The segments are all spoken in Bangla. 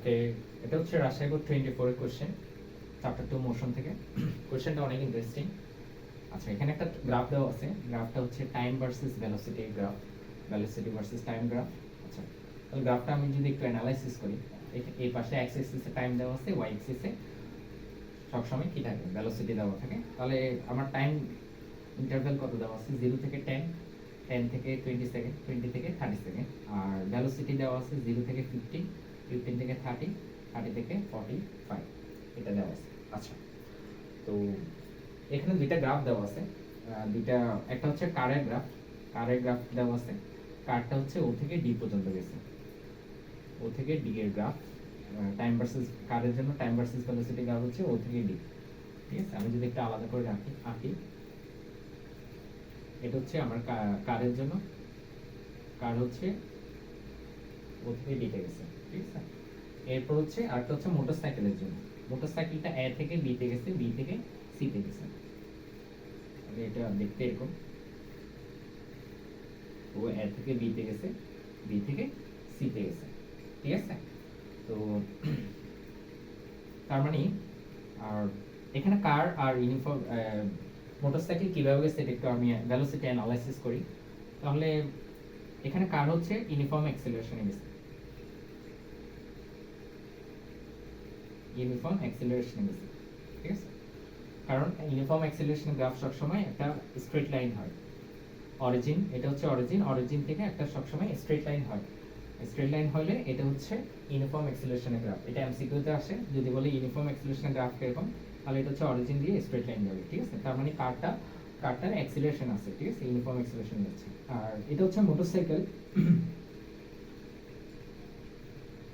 ওকে, এটা হচ্ছে রাজশাহী বোর্ড 24 এর কোশ্চেন, চ্যাপ্টার 2 মোশন থেকে। কোশ্চেনটা অনেক ইন্টারেস্টিং। আচ্ছা, এখানে একটা গ্রাফ দেওয়া আছে, গ্রাফটা হচ্ছে time versus velocity graph, velocity versus time graph. আচ্ছা, তাহলে গ্রাফটা আমি যদি একটু অ্যানালাইসিস করি, এই পাশে এক্স অ্যাক্সিসে টাইম দেওয়া আছে, ওয়াই অ্যাক্সিসে সবসময় কি থাকে, ভেলোসিটি দেওয়া থাকে। তাহলে আমার টাইম ইন্টারভ্যাল কত দেওয়া আছে, 0 থেকে 10, 10 থেকে 20 সেকেন্ড, 20 থেকে 30 সেকেন্ড। আর ভেলোসিটি দেওয়া আছে 0 থেকে 15, 15 থেকে 30, 30 থেকে 45, এটা দেওয়া আছে। আচ্ছা, তো এখানে দুইটা গ্রাফ দেওয়া আছে, দুইটা, একটা হচ্ছে কারের গ্রাফ, কারের গ্রাফ দেওয়া আছে। কারটা হচ্ছে ও থেকে ডি পর্যন্ত গেছে, ও থেকে ডি এর গ্রাফ। টাইম ভার্সেস কারের জন্য টাইম ভার্সেস ভেলোসিটি গ্রাফ হচ্ছে ও থেকে ডি। ঠিক আছে, আমি যদি একটা আলাদা করে আঁকি, এটা হচ্ছে আমার কারের জন্য, কার হচ্ছে ও থেকে ডিতে গেছে। ঠিক আছে, এরপর হচ্ছে আরেকটা হচ্ছে মোটরসাইকেলের জন্য, মোটরসাইকেলটা এ থেকে বি তে গেছে, বি থেকে সি তে গেছে। এটা দেখতে এরকম, ও এ থেকে বি তে গেছে, বি থেকে সি তে গেছে। ঠিক আছে, তো তার মানে আর এখানে কার আর ইউনিফর্ম মোটরসাইকেল কিভাবে গেছে এটা একটু আমি ভেলোসিটি অ্যানালাইসিস করি। তাহলে এখানে কার হচ্ছে ইউনিফর্ম অ্যাক্সিলারেশনে গেছে, ইউনিফর্ম অ্যাক্সিলারেশনে গেছে। ঠিক আছে, কারণ ইউনিফর্ম অ্যাক্সিলারেশন গ্রাফ সবসময় একটা স্ট্রেট লাইন হয়। অরিজিন, এটা হচ্ছে অরিজিন, অরিজিন থেকে একটা সবসময় স্ট্রেট লাইন হয়। স্ট্রেট লাইন হলে এটা হচ্ছে ইউনিফর্ম অ্যাক্সিলারেশনের গ্রাফ। এটা এমসিকিউতে আসে, যদি বলে ইউনিফর্ম অ্যাক্সিলারেশনের গ্রাফ কিরকম, তাহলে এটা হচ্ছে অরিজিন দিয়ে স্ট্রেট লাইন যাবে। ঠিক আছে, তার মানে কারটার অ্যাক্সিলারেশন আছে। ঠিক আছে, ইউনিফর্ম অ্যাক্সিলারেশন যাচ্ছে। আর এটা হচ্ছে মোটরসাইকেল,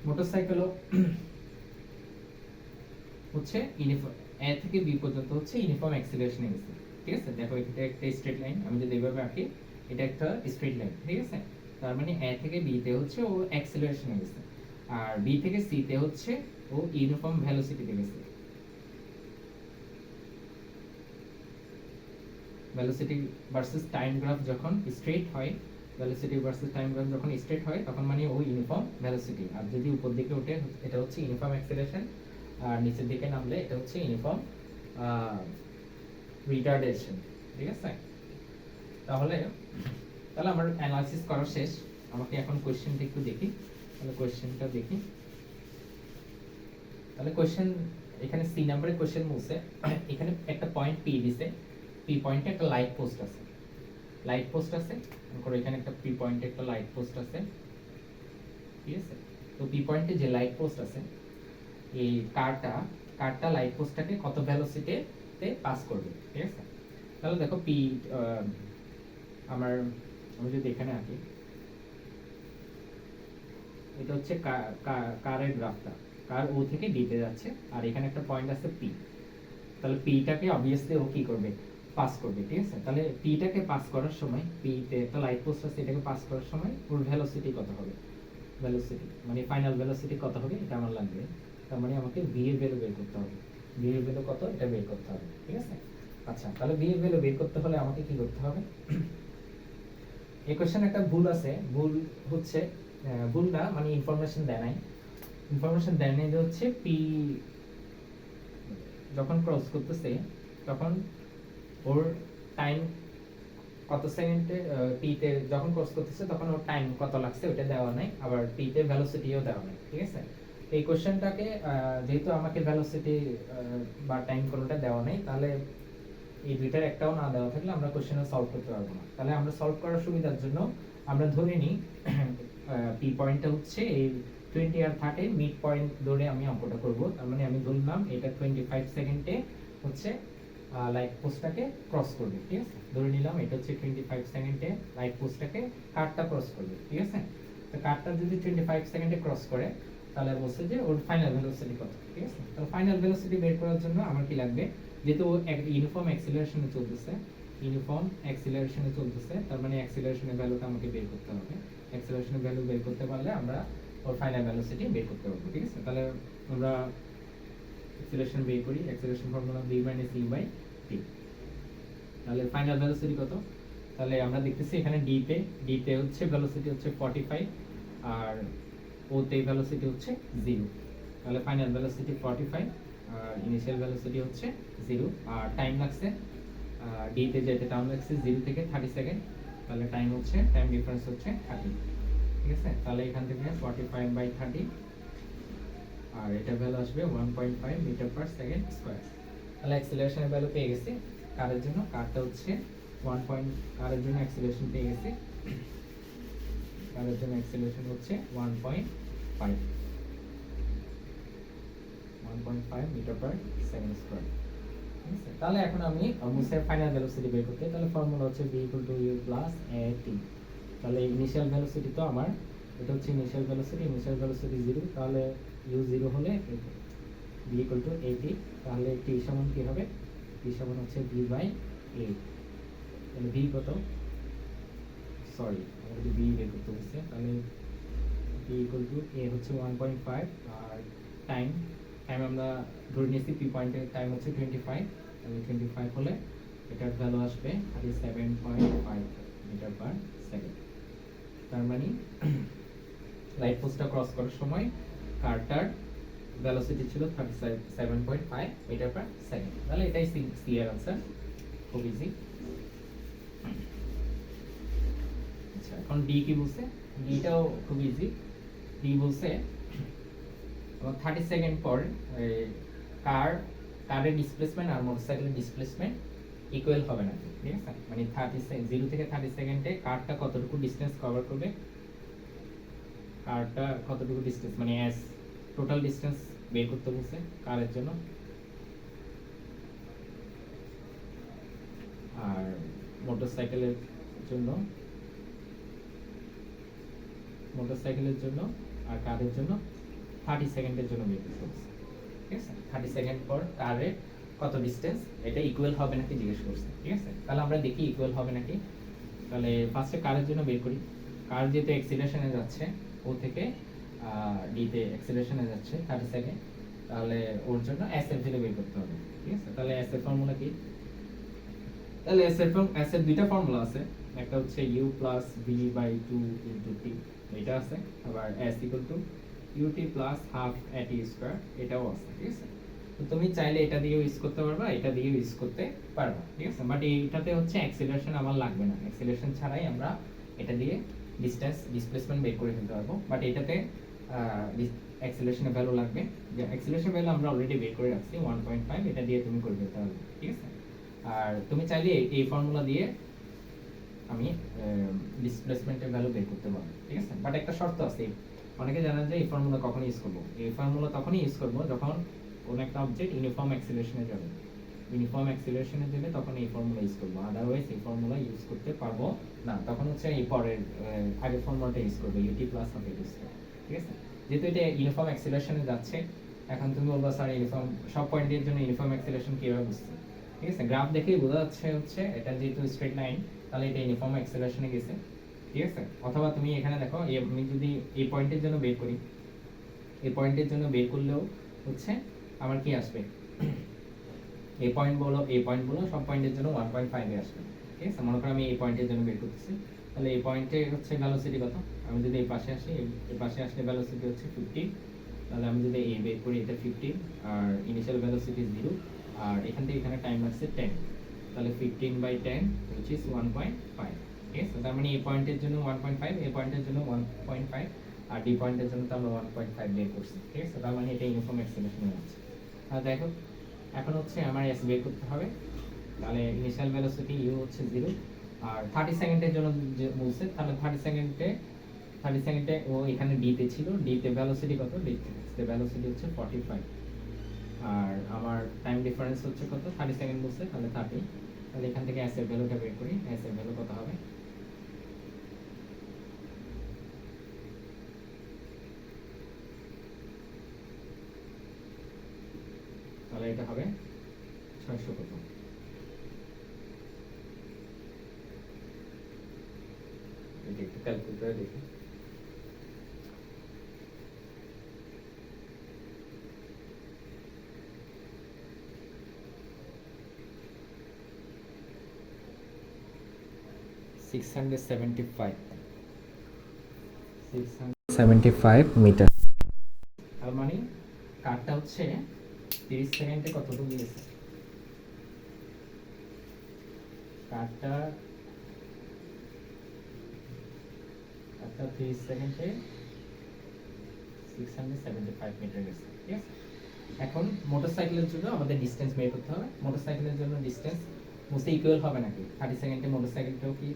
মোটরসাইকেলও হচ্ছে ইউনিফর্ম এ থেকে বি পর্যন্ত হচ্ছে ইউনিফর্ম অ্যাক্সিলারেশনে গেছে। ঠিক আছে, দেখো এটা একটা স্ট্রেট লাইন, আমি যদি এইভাবে আঁকি, এটা একটা স্ট্রেট লাইন। ঠিক আছে, তার মানে এ থেকে বি তে হচ্ছে ও অ্যাক্সিলারেশনে গেছে, আর বি থেকে সি তে হচ্ছে ও ইউনিফর্ম ভেলোসিটিতে গেছে। ভেলোসিটি ভার্সেস টাইম গ্রাফ যখন স্ট্রেট হয়, ভেলোসিটি ভার্সেস টাইম গ্রাফ যখন স্ট্রেট হয়, তখন মানে ও ইউনিফর্ম ভেলোসিটি। আর যদি উপর দিকে ওঠে, এটা হচ্ছে ইউনিফর্ম অ্যাক্সিলারেশন, আর নিচের দিকে নামলে এটা হচ্ছে ইউনিফর্ম রিটার্ডেশন। ঠিক আছে, তাহলে আমার অ্যানালাইসিস করা শেষ। আমাকে এখন কোশ্চেনটা একটু দেখি, তাহলে কোশ্চেনটা দেখি। তাহলে কোশ্চেন, এখানে সি নাম্বারের কোশ্চেন বলছে, এখানে একটা পয়েন্ট পি দিছে, পি পয়েন্টে একটা লাইট পোস্ট আছে, লাইট পোস্ট আছে, মনে এখানে একটা পি পয়েন্টে একটা লাইট পোস্ট আছে। ঠিক আছে, তো পি পয়েন্টে যে লাইট পোস্ট আছে, এই কারটা লাইট পোস্টটাকে কত ভেলোসিটিতে পাস করবে। ঠিক আছে, তাহলে দেখো পি, আমি যদি এখানে আঁকি, এটা হচ্ছে কারের গ্রাফটা, কার ও থেকে ডি তে যাচ্ছে, আর এখানে একটা পয়েন্ট আছে পি। তাহলে পিটাকে অবভিয়াসলি ও কি করবে, পাস করবে। ঠিক আছে, তাহলে পিটাকে পাস করার সময়, পিতে একটা লাইট পোস্ট আছে, এটাকে পাস করার সময় ওর ভেলোসিটি কত হবে, ভেলোসিটি মানে ফাইনাল ভেলোসিটি কত হবে এটা আমার লাগবে। তার মানে আমাকে ভি এর ভ্যালু বের করতে হবে, ভি এর ভ্যালু কত এটা বের করতে হবে। ঠিক আছে, আচ্ছা, তাহলে ভি এর ভ্যালু বের করতে হলে আমাকে কি করতে হবে, এই কোশ্চেনে একটা ভুল আছে, ভুল হচ্ছে, ভুলটা মানে ইনফরমেশন দেয় নাই, ইনফরমেশন দেয় নাই যে হচ্ছে পি যখন ক্রস করতেছে তখন ওর টাইম কত সেকেন্ডে, পি তে যখন ক্রস করতেছে তখন ওর টাইম কত লাগছে ওটা দেওয়া নাই, আবার পি তে ভেলোসিটিও দেওয়া নাই। ঠিক আছে, এই কোশ্চেনটাকে যেহেতু আমাকে ভেলোসিটি বা টাইম কোনোটা দেওয়া নাই, তাহলে এই দুইটার একটাও না দেওয়া থাকলে আমরা কোশ্চেনটা সলভ করতে পারবো না। তাহলে আমরা সলভ করার সুবিধার জন্য আমরা ধরে নিই পি পয়েন্টটা হচ্ছে এই 20 আর 30 মিড পয়েন্ট ধরে আমি অঙ্কটা করব। তার মানে আমি ধরলাম এটা 25 সেকেন্ডে হচ্ছে লাইট পোস্টটাকে ক্রস করবে। ঠিক আছে, ধরে নিলাম এটা হচ্ছে 25 সেকেন্ডে লাইট পোস্টটাকে কারটা ক্রস করবে। ঠিক আছে, তো কারটা যদি 25 সেকেন্ডে ক্রস করে, তাহলে বলছে যে ওর ফাইনাল ভেলোসিটি কত। ঠিক আছে, তাহলে ফাইনাল ভেলোসিটি বের করার জন্য আমার কি লাগবে, যেহেতু ইউনিফর্ম অ্যাক্সিলারেশনে চলতেছে, ইউনিফর্ম অ্যাক্সিলারেশনে চলতেছে, তার মানে অ্যাক্সিলারেশনের ভ্যালুটা আমাকে বের করতে হবে। অ্যাক্সিলারেশনের ভ্যালু বের করতে পারলে আমরা ওর ফাইনাল ভেলোসিটি বের করতে পারবো। ঠিক আছে, তাহলে আমরা অ্যাক্সিলারেশন বের করি, অ্যাক্সিলারেশন ফর্মুলা v - u/t। তাহলে ফাইনাল ভেলোসিটি কত, তাহলে আমরা দেখতেছি এখানে ডি তে হচ্ছে ভেলোসিটি হচ্ছে 45, আর ও তে ভেলোসিটি হচ্ছে 0। তাহলে ফাইনাল ভেলোসিটি 45 আর ইনিশিয়াল ভেলোসিটি হচ্ছে 0 আর টাইম লাগছে ডি তে যেতে টাইম লাগছে 0 থেকে 30 সেকেন্ড, তাহলে টাইম ডিফারেন্স হচ্ছে 30। ঠিক আছে, তাহলে এখান থেকে 45/30 আর এটা ভ্যালু আসবে 1.5 মিটার পার সেকেন্ড স্কয়ার। তাহলে অ্যাক্সিলারেশনের ভ্যালু পেয়ে গেছি কারের জন্য, কারটা হচ্ছে 1 পয়েন্ট, কারের জন্য অ্যাক্সিলারেশন পেয়ে গেছি, কারের জন্য অ্যাক্সিলারেশন হচ্ছে 1.5 মিটার পার সেকেন্ড স্কয়ার। ঠিক আছে, তাহলে এখন আমি মুসের ফাইনাল ভেলোসিটি বের করতে, তাহলে ফর্মুলা হচ্ছে v = u + at। তাহলে ইনিশিয়াল ভেলোসিটি তো আমার এটা হচ্ছে ইনিশিয়াল ভেলোসিটি 0, তাহলে u 0 হলে v = at, তাহলে t সমান কি হবে, t সমান হচ্ছে v/a। তাহলে v কত, সরি আমাদের v বের করতে হচ্ছে, তাহলে v = a হচ্ছে 1.5 আর টাইম আমরা ধরে নিয়েছি p পয়েন্টের টাইম হচ্ছে 25, তাহলে 25 হলে এটার ভ্যালু আসবে 37.5 মিটার পার সেকেন্ড। তার মানে লাইট পোস্টটা ক্রস করার সময় কারটার ভেলোসিটি ছিল 37.5 মিটার পার সেকেন্ড। তাহলে এটাই সি এর आंसर, খুব ইজি। আচ্ছা, এখন ডি কি বলছে, ডিটাও খুব ইজি। ডি বলছে 30 সেকেন্ড পর কারের ডিসপ্লেসমেন্ট আর মোটরসাইকেলের ডিসপ্লেসমেন্ট ইকুয়াল হবে না, ঠিক আছে, মানে 0 থেকে 30 সেকেন্ডে কারটা কতটুকু ডিসটেন্স কভার করবে, কারটা কতটুকু ডিসটেন্স মানে এস টোটাল ডিসটেন্স বের করতে বলছে কারের জন্য। আর মোটরসাইকেলের জন্য আর কারের জন্য 30 সেকেন্ডের জন্য বের করতে বলছে। ঠিক আছে, 30 সেকেন্ড পর কারের কত ডিসটেন্স, এটা ইকুয়াল হবে নাকি জিজ্ঞেস করছে। ঠিক আছে, তাহলে আমরা দেখি ইকুয়াল হবে নাকি। তাহলে ফার্স্টে কারের জন্য বের করি। কার যেহেতু অ্যাক্সিলারেশনে যাচ্ছে ও থেকে ডি তে অ্যাক্সিলারেশনে যাচ্ছে 30 সেকেন্ড, তাহলে ওর জন্য এস এর ভ্যালু বের করতে হবে। ঠিক আছে, তাহলে এস এর ফর্মুলা কি, তাহলে এস এর দুইটা ফর্মুলা আছে, একটা হচ্ছে u + v/2 * t, এটা আছে, আবার s = ut + half at square, এটাও আছে। ঠিক আছে, তো তুমি চাইলে এটা দিয়েও ইউজ করতে পারবা, এটা দিয়েও ইউজ করতে পারবা। ঠিক আছে, বাট এইটাতে হচ্ছে অ্যাক্সিলারেশন আমার লাগবে না, অ্যাক্সিলারেশন ছাড়াই আমরা এটা দিয়ে ডিসপ্লেসমেন্ট বের করে ফেলতে পারবো। বাট এটাতে অ্যাক্সিলারেশনের ভ্যালু লাগবে, যে অ্যাক্সিলারেশন ভ্যালু আমরা অলরেডি বের করে রাখছি 1.5, এটা দিয়ে তুমি করে ফেলতে পারবে। ঠিক আছে, আর তুমি চাইলে এই ফর্মুলা দিয়ে আমি ডিসপ্লেসমেন্টের ভ্যালু বের করতে পারবো। ঠিক আছে, বাট একটা শর্ত আছে, অনেকে জানেন যে এই ফর্মুলা কখন ইউজ করব, এই ফর্মুলা তখনই ইউজ করব যখন কোন একটা অবজেক্ট ইউনিফর্ম অ্যাক্সিলারেশনে যাবে, তখন এই ফর্মুলা ইউজ করব, আদারওয়াইজ এই ফর্মুলা ইউজ করতে পারবো না, তখন হচ্ছে এই পরের আগের ফর্মুলাটা ইউজ করব, ut + half at square। ঠিক আছে, যেহেতু এটা ইউনিফর্ম অ্যাক্সিলারেশনে যাচ্ছে, এখন তুমি বলবা স্যার ইউনিফর্ম সব পয়েন্টের জন্য ইউনিফর্ম অ্যাক্সিলারেশন কিভাবে বুঝতে। ঠিক আছে, গ্রাফ দেখেই বোঝা যাচ্ছে হচ্ছে এটা যেহেতু স্ট্রেট লাইন, তাহলে এটা ইউনিফর্ম অ্যাক্সিলারেশনে গেছে। ঠিক আছে, অথবা তুমি এখানে দেখো আমি যদি এই পয়েন্টের জন্য বের করি, এই পয়েন্টের জন্য বের করলেও হচ্ছে আমার কি আসবে, এই পয়েন্ট বলো সব পয়েন্টের জন্য 1.5 এ আসবে। ঠিক আছে, মনে করো আমি এই পয়েন্টের জন্য বের করতেছি, তাহলে এই পয়েন্টে হচ্ছে ভেলোসিটি কত, আমি যদি এই পাশে আসি, এই পাশে আসলে ভেলোসিটি হচ্ছে 15, তাহলে আমি যদি এই বের করি এটা 15 আর ইনিশিয়াল ভেলোসিটি 0 আর এখান থেকে এখানে টাইম লাগছে 10, তাহলে 15/10 which is 1.5। ঠিক আছে, তার মানে এই পয়েন্টের জন্য 1.5, এই পয়েন্টের জন্য 1.5 আর ডি পয়েন্টের জন্য তো আমরা 1.5 বের করছি। ঠিক আছে, তার মানে এটা ইউনিফর্ম অ্যাক্সিলারেশনে আছে। আর দেখো এখন হচ্ছে আমার এস বের করতে হবে, তাহলে ইনিশিয়াল ভেলোসিটি u হচ্ছে 0 আর 30 সেকেন্ডের জন্য যে বলছে, তাহলে 30 সেকেন্ডে ও এখানে ডি তে ছিল, ডি তে ভেলোসিটি কত, ডি তে ভেলোসিটি হচ্ছে 45 আর আমার টাইম ডিফারেন্স হচ্ছে কত, 30 সেকেন্ড বলছে, তাহলে 30, তাহলে এখান থেকে এস এর ভ্যালুটা বের করি, এস এর ভ্যালু কত হবে, তাহলে এটা হবে 600 কত, এটা একটু ক্যালকুলেটরে দেখি, $675 মিটার। তার মানে হচ্ছে 30 সেকেন্ডে কতটুকু গেছে, কারটা 30 সেকেন্ডে 675 মিটার গেছে, ঠিক আছে। এখন মোটরসাইকেলের জন্য আমাদের ডিসটেন্স বের করতে হবে। মোটরসাইকেলের জন্য ডিসটেন্স মোস্ট ইকুয়াল হবে নাকি 30 সেকেন্ডে মোটরসাইকেলটাও কি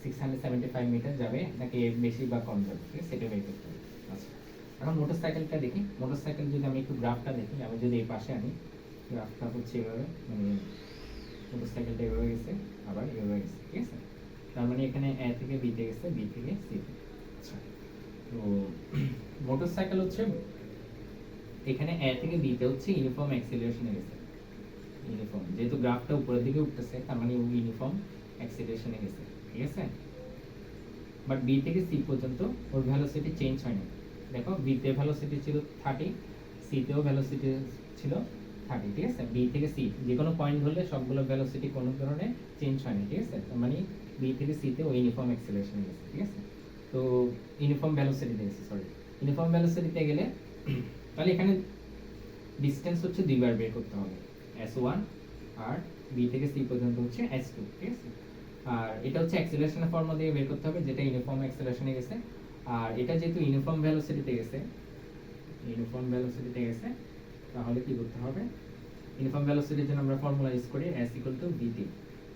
675 মিটার যাবে নাকি বেশি বা কম যাবে, ঠিক আছে, সেটা বের করতে হবে। আচ্ছা, এখন মোটরসাইকেলটা দেখি। মোটরসাইকেল যদি আমি একটু গ্রাফটা দেখি, আমি যদি এই পাশে আনি, গ্রাফটা হচ্ছে এভাবে, মানে মোটরসাইকেলটা এভাবে গেছে আবার এভাবে গেছে, ঠিক আছে। তার মানে এখানে এ থেকে বি তে গেছে, বি থেকে সি তে। আচ্ছা, তো মোটরসাইকেল হচ্ছে এখানে এ থেকে বি তে হচ্ছে ইউনিফর্ম অ্যাক্সিলারেশনে গেছে। ইউনিফর্ম যেহেতু গ্রাফটা উপরের দিকে উঠতেছে, তার মানে ইউনিফর্ম অ্যাক্সিলারেশনে গেছে, ঠিক আছে। বাট বি থেকে সি পর্যন্ত ওর ভেলোসিটি চেঞ্জ হয়নি। দেখো বি তে ভেলোসিটি ছিল 30, সি তেও ভেলোসিটি ছিল 30, ঠিক আছে। বি থেকে সি যে কোনো পয়েন্ট ধরলে সবগুলো ভেলোসিটি কোনো ধরনের চেঞ্জ হয়নি, ঠিক আছে। তার মানে বি থেকে সি তে ও ইউনিফর্ম অ্যাক্সিলারেশনে গেছে, ঠিক আছে। তো ইউনিফর্ম ভেলোসিটিতে গেছে, সরি, ইউনিফর্ম ভেলোসিটিতে গেলে তাহলে এখানে ডিসটেন্স হচ্ছে দুইবার বের করতে হবে, s1 আর বি থেকে সি পর্যন্ত হচ্ছে s2, ঠিক আছে। আর এটা হচ্ছে অ্যাক্সিলারেশনের ফর্মুলা দিয়ে বের করতে হবে, যেটা ইউনিফর্ম অ্যাক্সিলারেশনে গেছে। আর এটা যেহেতু ইউনিফর্ম ভেলোসিটিতে গেছে, তাহলে কি করতে হবে, ইউনিফর্ম ভেলোসিটির জন্য আমরা ফর্মুলা ইউজ করি s vt,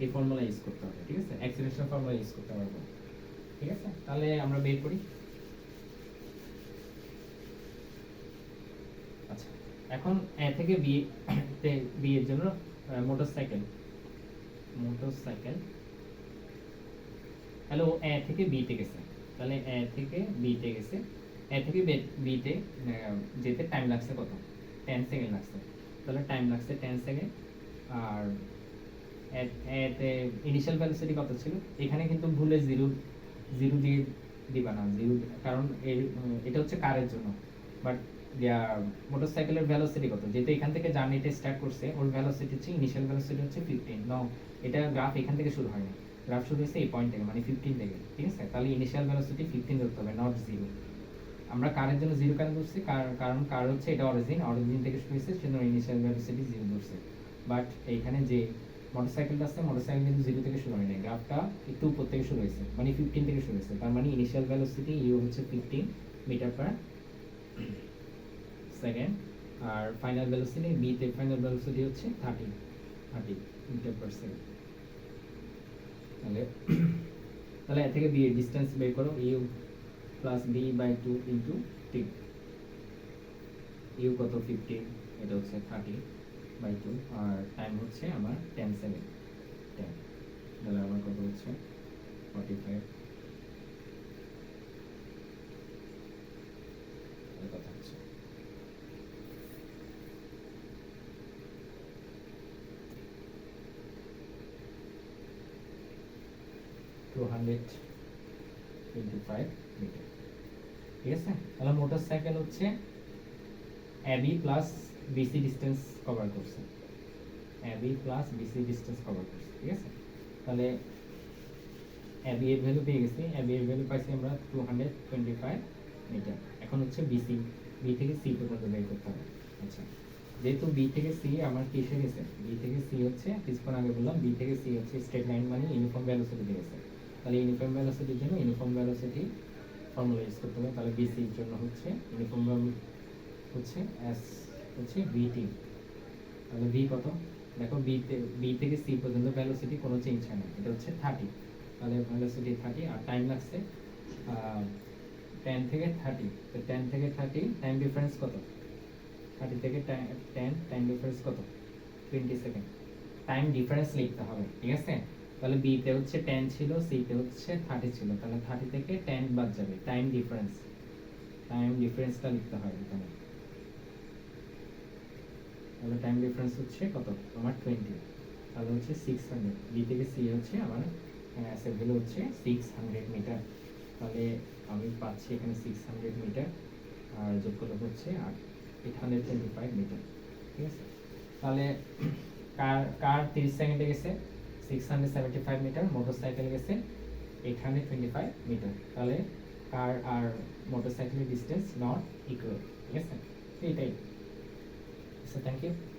এই ফর্মুলা ইউজ করতে হবে, ঠিক আছে। অ্যাক্সিলারেশন ফর্মুলা ইউজ করতে পারবো, ঠিক আছে। তাহলে আমরা বের করি। আচ্ছা, এখন এ থেকে বি তে বি এর জন্য মোটরসাইকেল হ্যালো এ থেকে বি তে গেছে, তাহলে এ থেকে বি তে গেছে, এ থেকে বি তে যেতে টাইম লাগছে কত, 10 সেকেন্ড লাগছে। তাহলে টাইম লাগছে 10 সেকেন্ড। আর এতে ইনিশিয়াল ভেলোসিটি কত ছিল, এখানে কিন্তু ভুলে জিরো দিয়ে দিবা না, জিরো, কারণ এটা হচ্ছে কারের জন্য। বাট মোটরসাইকেলের ভেলোসিটি কত, যেহেতু এখান থেকে জার্নিটা স্টার্ট করছে, ওর ভেলোসিটি হচ্ছে ইনিশিয়াল ভেলোসিটি হচ্ছে 15। নো, এটা গ্রাফ এখান থেকে শুরু হয়নি, গ্রাফ শুরু হয়েছে এই পয়েন্ট থেকে, মানে 15 থেকে, ঠিক আছে। তাহলে ইনিশিয়াল ভেলোসিটি 15 ধরতে হবে, নট জিরো। আমরা কারের জন্য জিরো কেন ধরছি, কারণ কার হচ্ছে এটা অরিজিন থেকে শুরু হয়েছে, সেজন্য ইনিশিয়াল ভেলোসিটি জিরো ধরছে। বাট এইখানে যে মোটরসাইকেলটা আছে, মোটরসাইকেল কিন্তু জিরো থেকে শুরু হয়নি, গ্রাফটা একটু উপর থেকে শুরু হয়েছে, মানে 15 থেকে শুরু হয়েছে। তার মানে ইনিশিয়াল ভেলোসিটি ইউ হচ্ছে 15 মিটার পার সেকেন্ড। আর ফাইনাল ভেলোসিটি বি তে ফাইনাল ভেলোসিটি হচ্ছে 30 মিটার পার সেকেন্ড। তাহলে এ থেকে বি এর ডিসটেন্স বের করো, U plus B by 2 into T. U কত 50, এটা হচ্ছে 30 বাই 2, আর টাইম হচ্ছে আমার 10 সেকেন্ড, 10, তাহলে আমার কত হচ্ছে 45 কথা হচ্ছে। $225 মিটার, ঠিক আছে। তাহলে মোটরসাইকেল হচ্ছে AB plus BC distance cover করছে, ঠিক আছে। তাহলে এবি এর ভ্যালু পেয়ে গেছি, এবি এর ভ্যালু পাইছি আমরা 225 মিটার। এখন হচ্ছে বিসি, বি থেকে সি পর্যন্ত বের করতে হবে। আচ্ছা, যেহেতু বি থেকে সি আমার কি এসে গেছে, বি থেকে সি হচ্ছে কিছুক্ষণ আগে বললাম, বি থেকে সি হচ্ছে স্ট্রেট লাইন, মানে ইউনিফর্ম ভেলোসিটি গেছে। তাহলে ইউনিফর্ম ভেলোসিটির জন্য ইউনিফর্ম ভেলোসিটি ফর্মুলা ইউজ করতে হবে। তাহলে বিসি এর জন্য হচ্ছে ইউনিফর্ম হচ্ছে এস হচ্ছে ভিটি। তাহলে ভি কত, দেখো বি থেকে সি পর্যন্ত ভেলোসিটি কোনো চেঞ্জ হয় না, এটা হচ্ছে 30। তাহলে ভেলোসিটি 30 আর টাইম লাগছে 10 থেকে 30। তো 10 থেকে 30 টাইম ডিফারেন্স কত, 30 থেকে 10 টাইম ডিফারেন্স কত, 20 সেকেন্ড। টাইম ডিফারেন্স লিখতে হবে, ঠিক আছে। তাহলে বি তে হচ্ছে 10 ছিল, সি তে হচ্ছে 30 ছিল, তাহলে 30 থেকে 10 বাদ যাবে, টাইম ডিফারেন্সটা লিখতে হয় এখানে। তাহলে টাইম ডিফারেন্স হচ্ছে কত আমার 20, তাহলে হচ্ছে 600। বি থেকে সি হচ্ছে আমার এসের ভ্যালু হচ্ছে 600 মিটার। তাহলে আমি পাচ্ছি এখানে 600 মিটার, আর যোগ করলে হচ্ছে 825 মিটার, ঠিক আছে। তাহলে কার 30 সেকেন্ডে গেছে 675 মিটার, মোটরসাইকেল গেছে 825 মিটার। তাহলে কার আর মোটরসাইকেলের ডিসটেন্স নট ইকুয়াল, ঠিক আছে। এটাই থ্যাংক ইউ।